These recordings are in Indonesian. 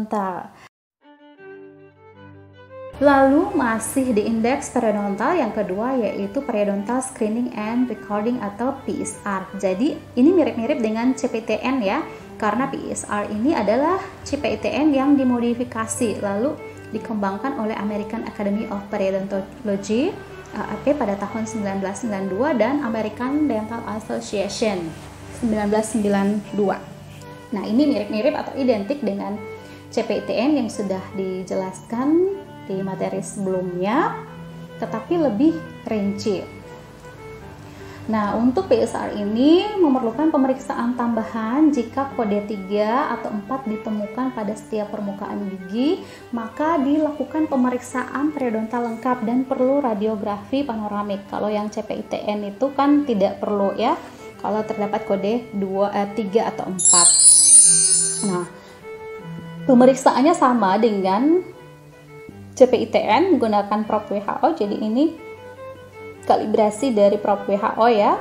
periodontal. Lalu masih di indeks periodontal yang kedua yaitu periodontal screening and recording atau PSR. Jadi ini mirip-mirip dengan CPITN ya, karena PSR ini adalah CPITN yang dimodifikasi lalu dikembangkan oleh American Academy of Periodontology (AAP) pada tahun 1992 dan American Dental Association 1992. Nah, ini mirip-mirip atau identik dengan CPITN yang sudah dijelaskan di materi sebelumnya, tetapi lebih rinci. Nah, untuk PSR ini memerlukan pemeriksaan tambahan jika kode 3 atau 4 ditemukan pada setiap permukaan gigi, maka dilakukan pemeriksaan periodontal lengkap dan perlu radiografi panoramik. Kalau yang CPITN itu kan tidak perlu ya, kalau terdapat kode 3 atau 4. Nah, pemeriksaannya sama dengan CPITN menggunakan prop WHO, jadi ini kalibrasi dari prop WHO ya.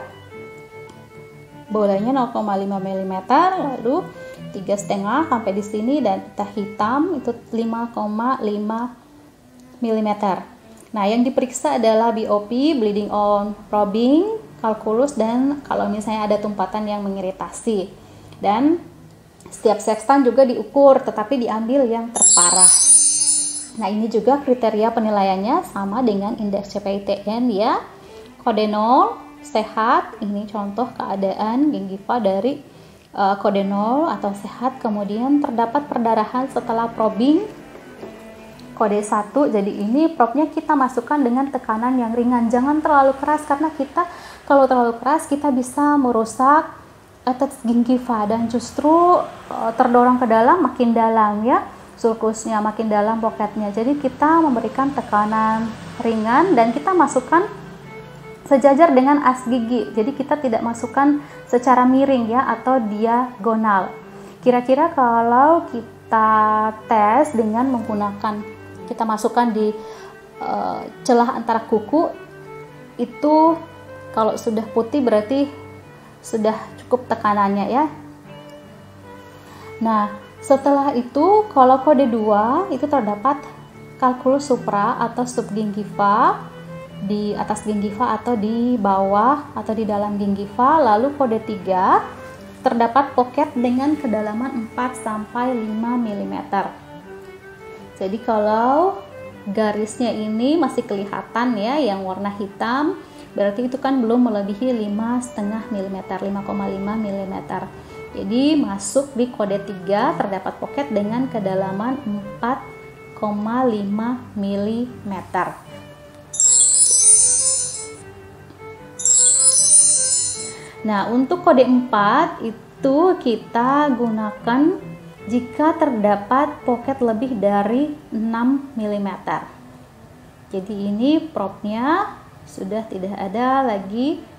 Bolanya 0,5 mm, lalu 3,5 sampai di sini, dan pita hitam itu 5,5 mm. Nah, yang diperiksa adalah BOP, bleeding on probing, kalkulus, dan kalau misalnya ada tumpatan yang mengiritasi. Dan setiap sextan juga diukur, tetapi diambil yang terparah. Nah, ini juga kriteria penilaiannya sama dengan indeks CPITN ya. Kode 0 sehat, ini contoh keadaan gingiva dari kode 0 atau sehat. Kemudian terdapat perdarahan setelah probing, kode 1. Jadi ini propnya kita masukkan dengan tekanan yang ringan, jangan terlalu keras karena kalau terlalu keras kita bisa merusak attach gingiva dan justru terdorong ke dalam makin dalam ya. Sulkusnya makin dalam, poketnya. Jadi kita memberikan tekanan ringan dan kita masukkan sejajar dengan as gigi. Jadi kita tidak masukkan secara miring ya atau diagonal. Kira-kira kalau kita tes dengan menggunakan, kita masukkan di celah antara kuku, itu kalau sudah putih berarti sudah cukup tekanannya ya. Nah, setelah itu, kalau kode 2 itu terdapat kalkulus supra atau subgingiva di atas gingiva atau di bawah atau di dalam gingiva. Lalu kode 3 terdapat pocket dengan kedalaman 4 sampai 5 mm. Jadi kalau garisnya ini masih kelihatan ya yang warna hitam, berarti itu kan belum melebihi 5,5 mm, 5,5 mm. Jadi masuk di kode 3 terdapat pocket dengan kedalaman 4,5 mm. Nah, untuk kode 4 itu kita gunakan jika terdapat pocket lebih dari 6 mm. Jadi ini propnya sudah tidak ada lagi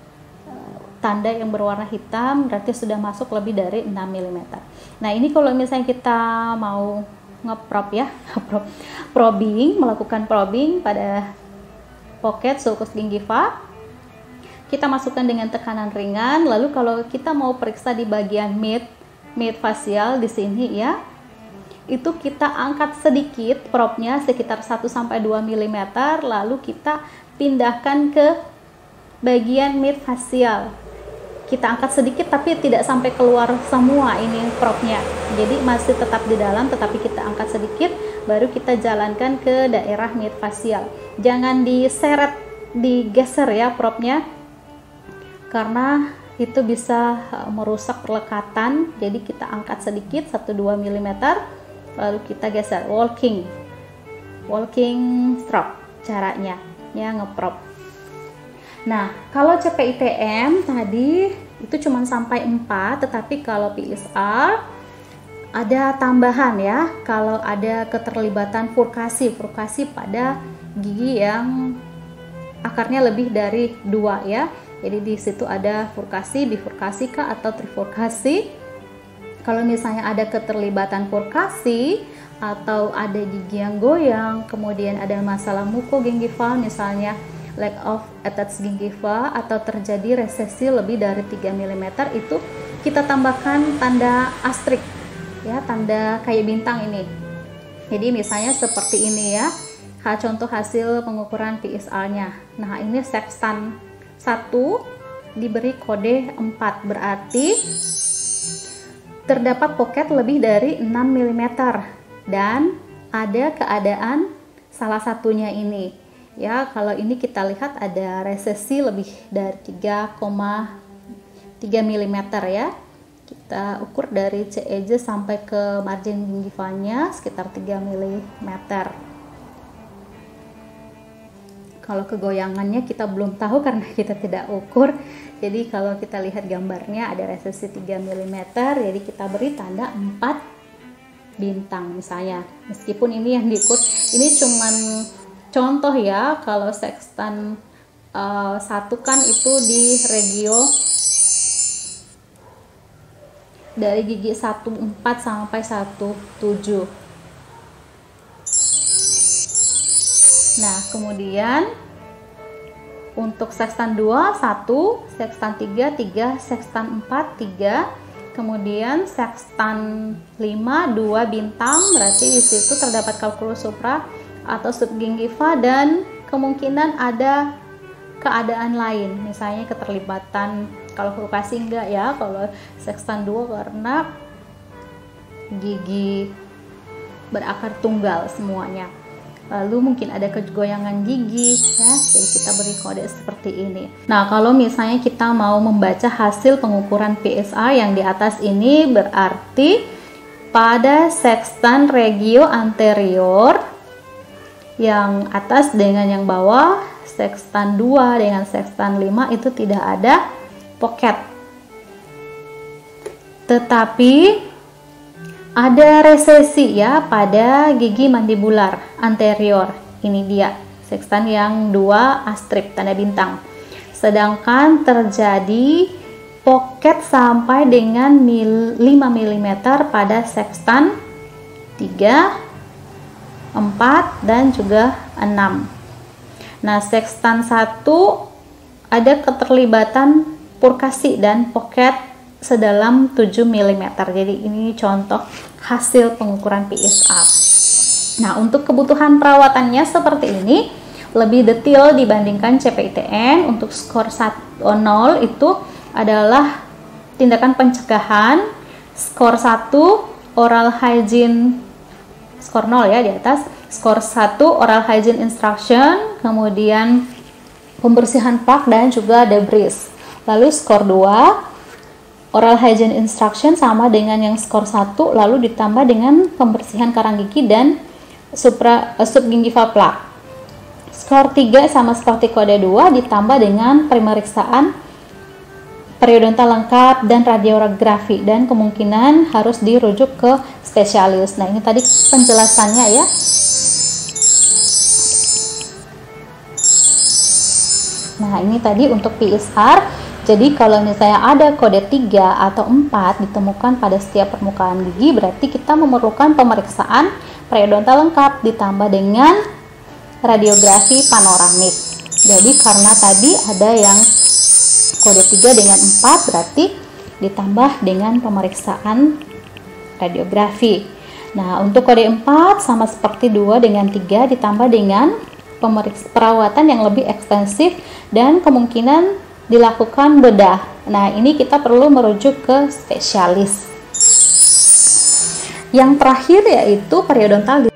tanda yang berwarna hitam, berarti sudah masuk lebih dari 6 mm. Nah, ini kalau misalnya kita mau ngeprop ya, probing, melakukan probing pada pocket sulcus gingiva, kita masukkan dengan tekanan ringan. Lalu kalau kita mau periksa di bagian mid facial di sini ya, itu kita angkat sedikit propnya sekitar 1-2 mm, lalu kita pindahkan ke bagian mid facial. Kita angkat sedikit tapi tidak sampai keluar semua ini propnya, jadi masih tetap di dalam, tetapi kita angkat sedikit baru kita jalankan ke daerah mid facial. Jangan diseret, digeser ya propnya, karena itu bisa merusak perlekatan. Jadi kita angkat sedikit 1-2 mm lalu kita geser, walking stroke caranya ya, ngeprop. Nah, kalau CPITN tadi itu cuma sampai 4, tetapi kalau PSR ada tambahan ya, kalau ada keterlibatan furkasi pada gigi yang akarnya lebih dari 2 ya. Jadi di situ ada furkasi, bifurkasi kah atau trifurkasi. Kalau misalnya ada keterlibatan furkasi atau ada gigi yang goyang, kemudian ada masalah mukogingival misalnya lack of attached gingiva atau terjadi resesi lebih dari 3 mm, itu kita tambahkan tanda astrik ya, tanda kayak bintang ini. Jadi misalnya seperti ini ya, contoh hasil pengukuran PSR-nya. Nah, ini sextan 1 diberi kode 4, berarti terdapat pocket lebih dari 6 mm dan ada keadaan salah satunya ini. Ya, kalau ini kita lihat ada resesi lebih dari 3,3 mm ya. Kita ukur dari C edge sampai ke margin gingivanya sekitar 3 mm. Kalau kegoyangannya kita belum tahu karena kita tidak ukur. Jadi kalau kita lihat gambarnya ada resesi 3 mm, jadi kita beri tanda 4 bintang misalnya. Meskipun ini yang diukur, ini cuman contoh ya. Kalau sextan 1 kan itu di regio dari gigi 14 sampai 17. Nah, kemudian untuk sextan 2 1, sextan 3 3, sextan 4 3, kemudian sextan 5 2 bintang, berarti di situ terdapat kalkulus supra atau subgingiva dan kemungkinan ada keadaan lain, misalnya keterlibatan kalau flukasi enggak ya, kalau sextan 2 karena gigi berakar tunggal semuanya. Lalu mungkin ada kegoyangan gigi ya, jadi kita beri kode seperti ini. Nah, kalau misalnya kita mau membaca hasil pengukuran PSA yang di atas ini, berarti pada sextan regio anterior yang atas dengan yang bawah, sextan 2 dengan sextan 5 itu tidak ada pocket, tetapi ada resesi ya pada gigi mandibular anterior. Ini dia sextan yang 2 astrip tanda bintang, sedangkan terjadi pocket sampai dengan 5 mm pada sextan 3 4 dan juga 6. Nah, sextan 1 ada keterlibatan purkasi dan pocket sedalam 7 mm. Jadi ini contoh hasil pengukuran PSA. Nah, untuk kebutuhan perawatannya seperti ini, lebih detail dibandingkan CPITN. Untuk skor 0 itu adalah tindakan pencegahan, skor 1 oral hygiene, skor 0 ya di atas, skor 1 oral hygiene instruction, kemudian pembersihan plaque dan juga debris. Lalu skor 2 oral hygiene instruction sama dengan yang skor 1, lalu ditambah dengan pembersihan karang gigi dan subgingival plaque. Skor 3 sama seperti kode 2 ditambah dengan pemeriksaan periodontal lengkap dan radiografi, dan kemungkinan harus dirujuk ke spesialis. Nah, ini tadi penjelasannya ya. Nah, ini tadi untuk PSR. Jadi kalau misalnya ada kode 3 atau 4 ditemukan pada setiap permukaan gigi, berarti kita memerlukan pemeriksaan periodontal lengkap ditambah dengan radiografi panoramik. Jadi karena tadi ada yang kode 3 dengan 4, berarti ditambah dengan pemeriksaan radiografi. Nah, untuk kode 4 sama seperti 2 dengan 3 ditambah dengan perawatan yang lebih ekstensif dan kemungkinan dilakukan bedah. Nah, ini kita perlu merujuk ke spesialis. Yang terakhir yaitu periodontal